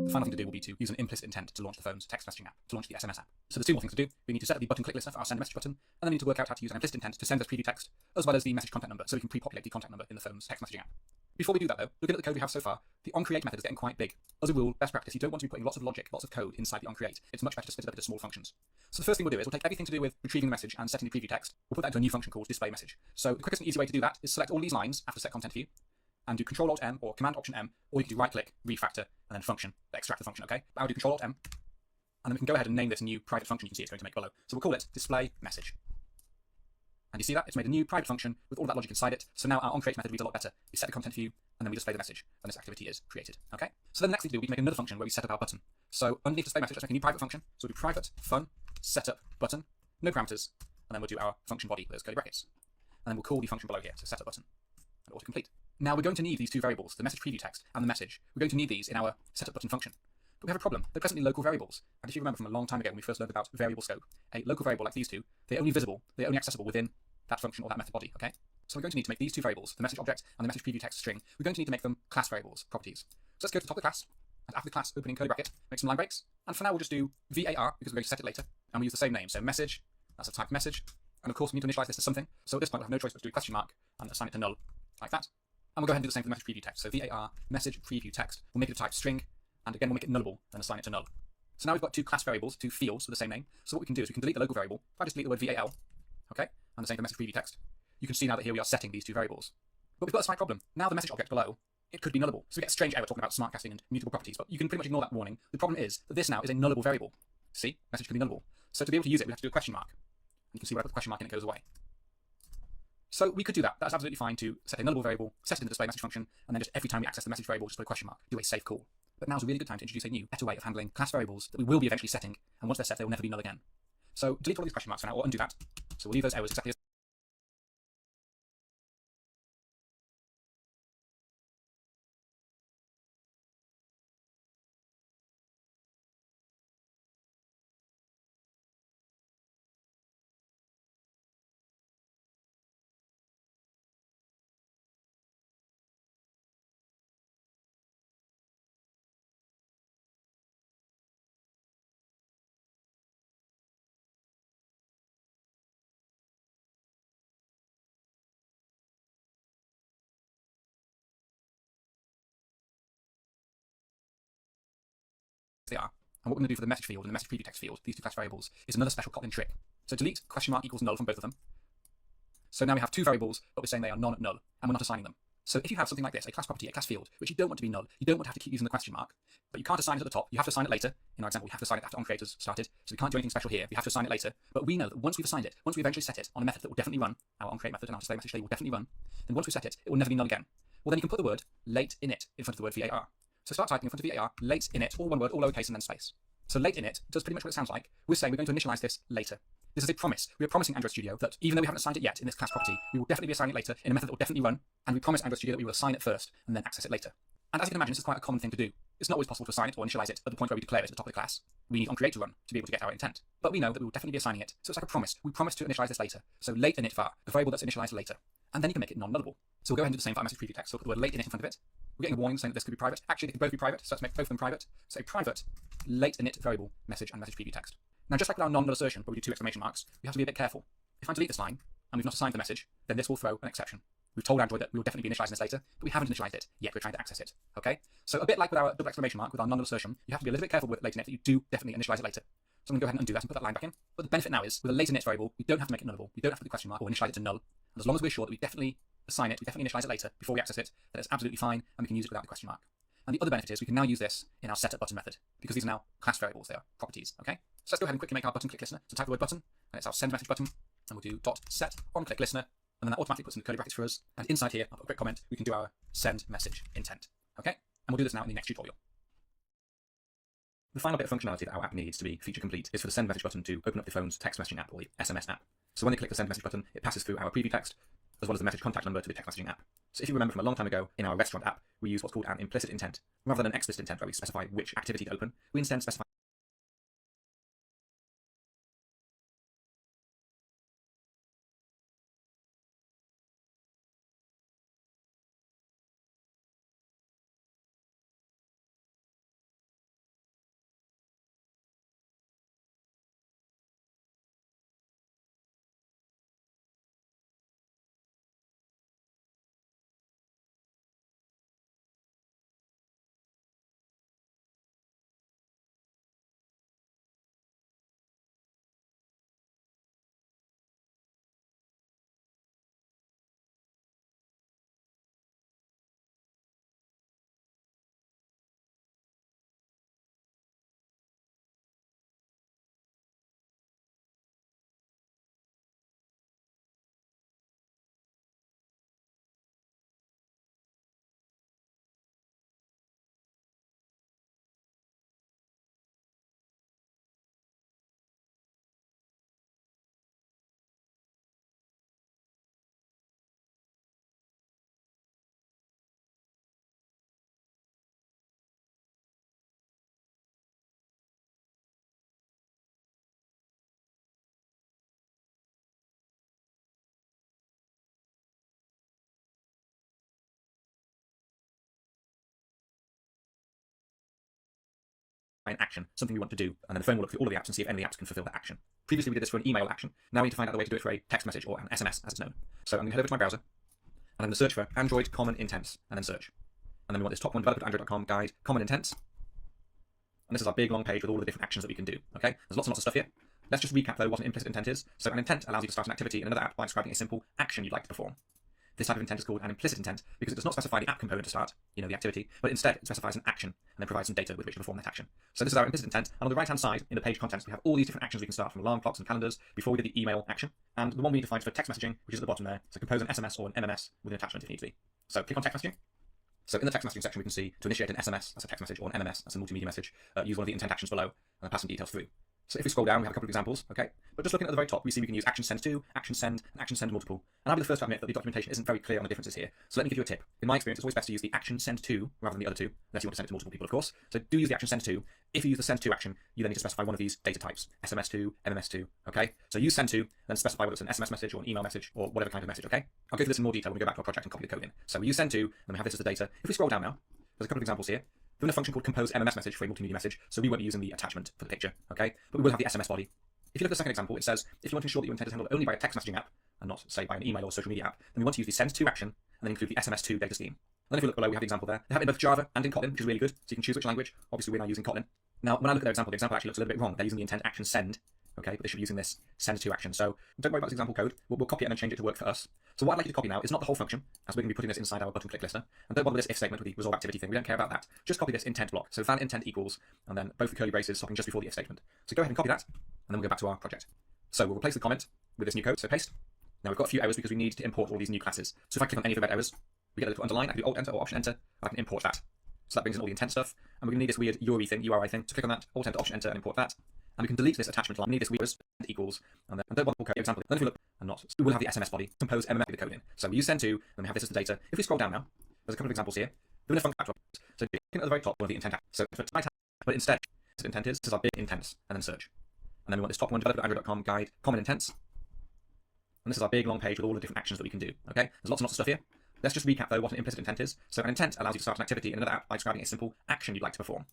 the final thing to do will be to use an implicit intent to launch the phone's text messaging app, to launch the SMS app. So there's two more things to do. We need to set up the button click listener for our send message button, and then we need to work out how to use an implicit intent to send us preview text, as well as the message contact number, so we can pre-populate the contact number in the phone's text messaging app. Before we do that though, looking at the code we have so far, the onCreate method is getting quite big. As a rule, best practice, you don't want to be putting lots of logic, lots of code inside the onCreate. It's much better to split it up into small functions. So the first thing we'll do is we'll take everything to do with retrieving the message and setting the preview text. We'll put that into a new function called display message. So the quickest and easy way to do that is select all these lines after set content view, and do Control-Alt-M or Command-Option-M, or you can do right-click, refactor, and then function, extract the function, okay? But I would do Control-Alt-M, and then we can go ahead and name this a new private function you can see it's going to make below. So we'll call it display message. And you see that? It's made a new private function with all that logic inside it. So now our onCreate method reads a lot better. We set the content view, and then we display the message, and this activity is created, okay? So then the next thing to do, we can make another function where we set up our button. So underneath display message, let's make a new private function. So we'll do private fun setup button, no parameters, and then we'll do our function body with those curly brackets. And then we'll call the function below here, so setup button, and autocomplete. Now we're going to need these two variables, the message preview text and the message. We're going to need these in our setup button function. But we have a problem. They're presently local variables. And if you remember from a long time ago when we first learned about variable scope, a local variable like these two, they're only visible, they're only accessible within that function or that method body, okay? So we're going to need to make these two variables, the message object and the message preview text string, we're going to need to make them class variables, properties. So let's go to the top of the class, and after the class opening curly bracket, make some line breaks. And for now we'll just do var, because we're going to set it later, and we use the same name. So message, that's a type message. And of course we need to initialize this to something. So at this point we'll have no choice but to do question mark and assign it to null, like that. And we'll go ahead and do the same for the message preview text. So var message preview text, we'll make it a type string, and again we'll make it nullable, then assign it to null. So now we've got two class variables, two fields with the same name. So what we can do is we can delete the local variable. If I just delete the word val, okay, and the same for message preview text, you can see now that here we are setting these two variables. But we've got a slight problem. Now the message object below, it could be nullable. So we get a strange error talking about smart casting and mutable properties, but you can pretty much ignore that warning. The problem is that this now is a nullable variable. See, message can be nullable. So to be able to use it, we have to do a question mark. You can see where I put the question mark and it goes away. So we could do that. That's absolutely fine to set a nullable variable, set it in the display message function, and then just every time we access the message variable, just put a question mark, do a safe call. But now's a really good time to introduce a new, better way of handling class variables that we will be eventually setting, and once they're set, they will never be null again. So delete all these question marks for now, or undo that. So we'll leave those errors exactly as they are. And what we're going to do for the message field and the message preview text field, these two class variables, is another special Kotlin trick. So delete question mark equals null from both of them. So now we have two variables, but we're saying they are non-null, and we're not assigning them. So if you have something like this, a class property, a class field, which you don't want to be null, you don't want to have to keep using the question mark, but you can't assign it at the top, you have to assign it later. In our example, we have to assign it after onCreate has started, so we can't do anything special here, we have to assign it later. But we know that once we've assigned it, once we eventually set it on a method that will definitely run, our onCreate method and our display message they will definitely run, then once we set it, it will never be null again. Well, then you can put the word late init in front of the word var. So start typing in front of var, late init, all one word, all lowercase, and then space. So late init does pretty much what it sounds like. We're saying we're going to initialize this later. This is a promise. We are promising Android Studio that even though we haven't assigned it yet in this class property, we will definitely be assigning it later in a method that will definitely run, and we promise Android Studio that we will assign it first and then access it later. And as you can imagine, this is quite a common thing to do. It's not always possible to assign it or initialize it at the point where we declare it at the top of the class. We need onCreate to run to be able to get our intent. But we know that we will definitely be assigning it, so it's like a promise. We promise to initialize this later. So late init var, the variable that's initialized later. And then you can make it non-nullable. So we'll go ahead and do the same for our message preview text. So we'll put the word late init in front of it. We're getting a warning saying that this could be private. Actually, they could both be private, so let's make both of them private. So private late init variable message and message preview text. Now, just like with our non-null assertion, where we do two exclamation marks, we have to be a bit careful. If I delete this line, and we've not assigned the message, then this will throw an exception. We've told Android that we will definitely be initializing this later, but we haven't initialized it, yet we're trying to access it, okay? So a bit like with our double exclamation mark, with our non-null assertion, you have to be a little bit careful with late init that you do definitely initialize it later. So I'm going to go ahead and undo that and put that line back in. But the benefit now is, with a late init variable, we don't have to make it nullable, we don't have to put the question mark or initialize it to null. And as long as we're sure that we definitely assign it, we definitely initialize it later before we access it, then it's absolutely fine, and we can use it without the question mark. And the other benefit is we can now use this in our setup button method, because these are now class variables, they are properties, okay? So let's go ahead and quickly make our button click listener. So type the word button, and it's our send message button, and we'll do .set on click listener, and then that automatically puts in the curly brackets for us. And inside here, I'll put a quick comment, we can do our send message intent, okay? And we'll do this now in the next tutorial. The final bit of functionality that our app needs to be feature complete is for the send message button to open up the phone's text messaging app, or the SMS app. So when they click the send message button, it passes through our preview text, as well as the message contact number to the text messaging app. So if you remember from a long time ago, in our restaurant app, we use what's called an implicit intent. Rather than an explicit intent where we specify which activity to open, we instead specify an action, something we want to do, and then the phone will look through all of the apps and see if any of the apps can fulfill that action. Previously we did this for an email action. Now we need to find out the way to do it for a text message or an SMS as it's known. So I'm going to head over to my browser, and I'm going to search for Android Common Intents, and then search. And then we want this top one, developer.android.com guide, Common Intents. And this is our big long page with all of the different actions that we can do. Okay, there's lots and lots of stuff here. Let's just recap though what an implicit intent is. So an intent allows you to start an activity in another app by describing a simple action you'd like to perform. This type of intent is called an implicit intent because it does not specify the app component to start, the activity, but instead it specifies an action and then provides some data with which to perform that action. So this is our implicit intent, and on the right-hand side in the page contents we have all these different actions we can start from alarm clocks and calendars before we do the email action, and the one we need to find for text messaging, which is at the bottom there, so compose an SMS or an MMS with an attachment if it needs to be. So click on text messaging. So in the text messaging section we can see to initiate an SMS, that's a text message, or an MMS, that's a multimedia message, use one of the intent actions below and then pass some details through. So if we scroll down, we have a couple of examples, okay? But just looking at the very top, we see we can use action send to, action send, and action send multiple. And I'll be the first to admit that the documentation isn't very clear on the differences here. So let me give you a tip. In my experience, it's always best to use the action send to rather than the other two, unless you want to send it to multiple people, of course. So do use the action send to. If you use the send to action, you then need to specify one of these data types, SMS2, MMS2, okay? So use send to, then specify whether it's an SMS message or an email message or whatever kind of message, okay? I'll go through this in more detail when we go back to our project and copy the code in. So we use send to, then we have this as the data. If we scroll down now, there's a couple of examples here. We're in a function called compose MMS message for a multimedia message, so we won't be using the attachment for the picture, okay? But we will have the SMS body. If you look at the second example, it says, if you want to ensure that your intent is handled only by a text messaging app, and not, say, by an email or social media app, then we want to use the send to action, and then include the SMS2 data scheme. And then if you look below, we have the example there. They have it in both Java and in Kotlin, which is really good, so you can choose which language. Obviously, we're now using Kotlin. Now, when I look at their example, the example actually looks a little bit wrong. They're using the intent action send, okay, but they should be using this send to action. So don't worry about this example code. We'll copy it and then change it to work for us. So what I'd like you to copy now is not the whole function, as we're going to be putting this inside our button click listener. And don't bother with this if statement with the resolve activity thing. We don't care about that. Just copy this intent block. So val intent equals, and then both the curly braces stopping just before the if statement. So go ahead and copy that, and then we'll go back to our project. So we'll replace the comment with this new code, so paste. Now we've got a few errors because we need to import all these new classes. So if I click on any of the red errors, we get a little underline. I can do Alt-Enter or Option-Enter. I can import that. So that brings in all the intent stuff. And we're going to need this weird URI thing, so click on that, Alt-Enter, Option-Enter, and import that. And we can delete this attachment line. We need this weird equals, and don't bother with example. Then if we look, and not, we will have the SMS body, compose MMS with the code in. So we use send to, then we have this as the data. If we scroll down now, there's a couple of examples here. We're in a function. So looking at the very top, one of the intent. So for type, but instead, this intent is, this is our big intents, and then search. And then we want this top one, developer.android.com guide, common intents. And this is our big long page with all the different actions that we can do, okay? There's lots and lots of stuff here. Let's just recap though what an implicit intent is. So an intent allows you to start an activity in another app by describing a simple action you'd like to perform.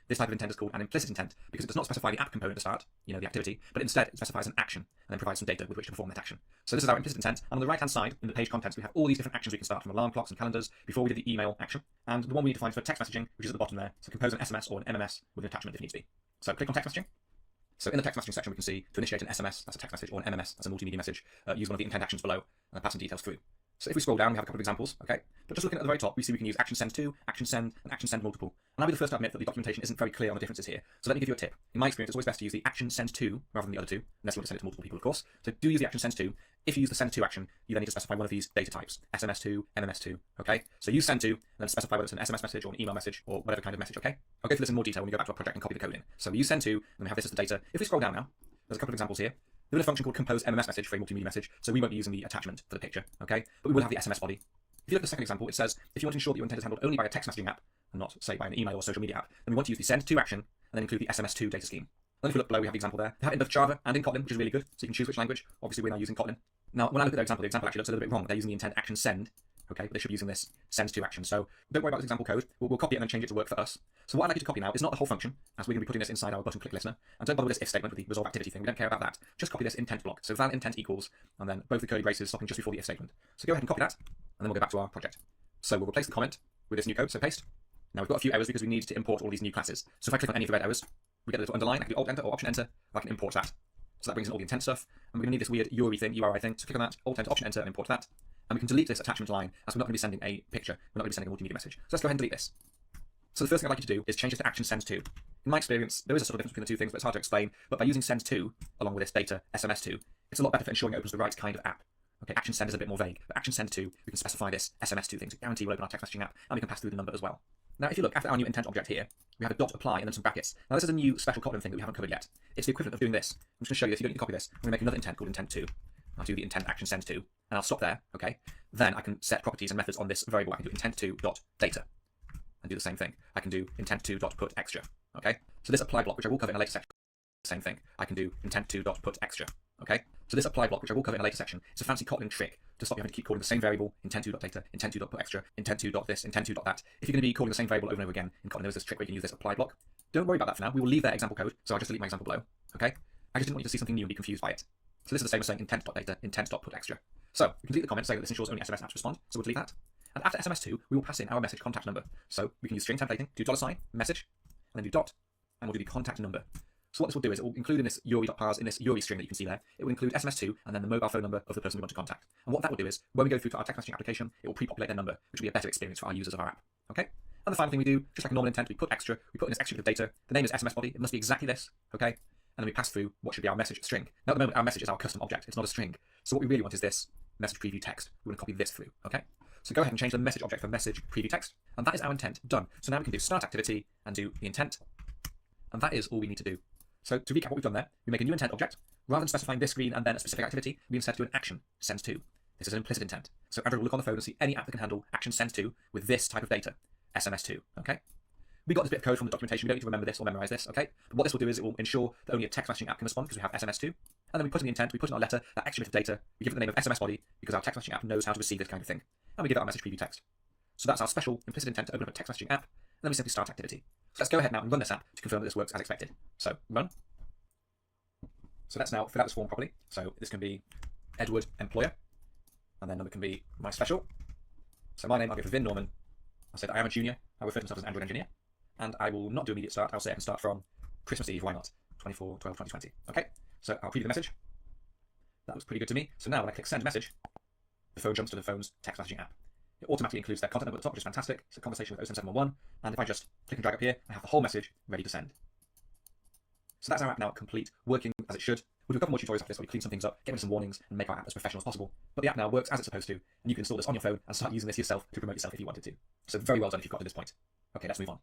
This type of intent is called an implicit intent because it does not specify the app component to start, the activity, but instead it specifies an action and then provides some data with which to perform that action. So this is our implicit intent, and on the right-hand side in the page contents we have all these different actions we can start from alarm clocks and calendars before we do the email action, and the one we need to find for text messaging, which is at the bottom there, so compose an SMS or an MMS with an attachment if it needs to be. So click on text messaging. So in the text messaging section we can see to initiate an SMS, that's a text message, or an MMS, that's a multimedia message, use one of the intent actions below and pass some details through. So if we scroll down, we have a couple of examples, okay? But just looking at the very top, we see we can use action send to, action send, and action send multiple. And I'll be the first to admit that the documentation isn't very clear on the differences here. So let me give you a tip. In my experience, it's always best to use the action send to rather than the other two, unless you want to send it to multiple people, of course. So do use the action send to. If you use the send to action, you then need to specify one of these data types, SMS2, MMS2, okay? So use send to, and then specify whether it's an SMS message or an email message or whatever kind of message, okay? I'll go through this in more detail when we go back to our project and copy the code in. So we use send to, and we have this as the data. If we scroll down now, there's a couple of examples here. We're in a function called compose MMS message for a multimedia message, so we won't be using the attachment for the picture, okay? But we will have the SMS body. If you look at the second example, it says, if you want to ensure that your intent is handled only by a text messaging app, and not, say, by an email or social media app, then we want to use the send to action, and then include the SMS2 data scheme. Then if we look below, we have the example there. They have it in both Java and in Kotlin, which is really good, so you can choose which language. Obviously, we're now using Kotlin. Now, when I look at their example, the example actually looks a little bit wrong. They're using the intent action send, okay, but they should be using this send to action. So don't worry about this example code. We'll copy it and then change it to work for us. So what I'd like you to copy now is not the whole function, as we're going to be putting this inside our button click listener. And don't bother with this if statement with the resolve activity thing. We don't care about that. Just copy this intent block. So val intent equals, and then both the curly braces stopping just before the if statement. So go ahead and copy that, and then we'll go back to our project. So we'll replace the comment with this new code, so paste. Now we've got a few errors because we need to import all these new classes. So if I click on any of the red errors, we get a little underline. I can do Alt-Enter or Option-Enter. I can import that. So that brings in all the intent stuff. And we're going to need this weird URI thing, so click on that, Alt-Enter, Option-Enter, and import that. And we can delete this attachment line, as we're not going to be sending a picture. We're not going to be sending a multimedia message. So let's go ahead and delete this. So the first thing I'd like you to do is change this to action send to. In my experience, there is a sort of difference between the two things, but it's hard to explain. But by using send to, along with this data, SMS2, it's a lot better for ensuring it opens the right kind of app. Okay, action send is a bit more vague, but action send to, we can specify this SMS2 thing to guarantee we'll open our text messaging app, and we can pass through the number as well. Now, if you look, after our new intent object here, we have a dot apply and then some brackets. Now, this is a new special Kotlin thing that we haven't covered yet. It's the equivalent of doing this. I'm just going to show you this. You don't need to copy this. I'm going to make another intent called intent to. I'll do the intent action send to, and I'll stop there, okay? Then I can set properties and methods on this variable. I can do intent to dot data, and do the same thing. I can do intent to dot put extra, okay? So this apply block, which I will cover in a later section, same thing. I can do intent to dot put extra, okay? So this apply block, which I will cover in a later section, is a fancy Kotlin trick to stop you having to keep calling the same variable, intent to dot data, intent to dot put extra, intent to dot this, intent to dot that. If you're going to be calling the same variable over and over again in Kotlin, there's this trick where you can use this apply block. Don't worry about that for now. We will leave their example code, so I'll just delete my example below. Okay? I just didn't want you to see something new and be confused by it. So this is the same as saying intent.data, intent.putExtra. So we can delete the comment saying that this ensures only SMS apps respond, so we'll delete that. And after SMS2, we will pass in our message contact number. So we can use string templating, do $, message, and then do dot, and we'll do the contact number. So what this will do is it will include in this Yuri.parse, in this Yuri string that you can see there, it will include SMS2 and then the mobile phone number of the person we want to contact. And what that will do is, when we go through to our text messaging application, it will pre-populate their number, which will be a better experience for our users of our app. Okay? And the final thing we do, just like a normal intent, we put extra, we put in this extra bit of data. The name is SMS body, it must be exactly this, okay? And then we pass through what should be our message string. Now at the moment, our message is our custom object, it's not a string. So what we really want is this message preview text. We're going to copy this through, okay? So go ahead and change the message object for message preview text. And that is our intent done. So now we can do start activity and do the intent. And that is all we need to do. So to recap what we've done there, we make a new intent object. Rather than specifying this screen and then a specific activity, we instead do an action, send to. This is an implicit intent. So Android will look on the phone and see any app that can handle action send to with this type of data, SMS2, okay? We got this bit of code from the documentation. We don't need to remember this or memorize this, okay? But what this will do is it will ensure that only a text messaging app can respond because we have SMS2. And then we put in the intent, we put in our letter, that extra bit of data, we give it the name of SMS body because our text messaging app knows how to receive this kind of thing. And we give it our message preview text. So that's our special implicit intent to open up a text messaging app. And then we simply start activity. So let's go ahead now and run this app to confirm that this works as expected. So run. So let's now fill out this form properly. So this can be Edward employer, and then number can be my special. So my name I'll give to Vin Norman. I said I am a junior. I refer to myself as an Android engineer, and I will not do immediate start. I'll say I can start from Christmas Eve. Why not? 24/12/2020. Okay. So I'll preview the message. That looks pretty good to me. So now when I click send message, the phone jumps to the phone's text messaging app. It automatically includes their contact number at the top, which is fantastic. It's a conversation with 07711, and if I just click and drag up here, I have the whole message ready to send. So that's our app now complete, working as it should. We'll do a couple more tutorials after this where we clean some things up, get rid of some warnings, and make our app as professional as possible. But the app now works as it's supposed to, and you can install this on your phone and start using this yourself to promote yourself if you wanted to. So very well done if you've got to this point. Okay, let's move on.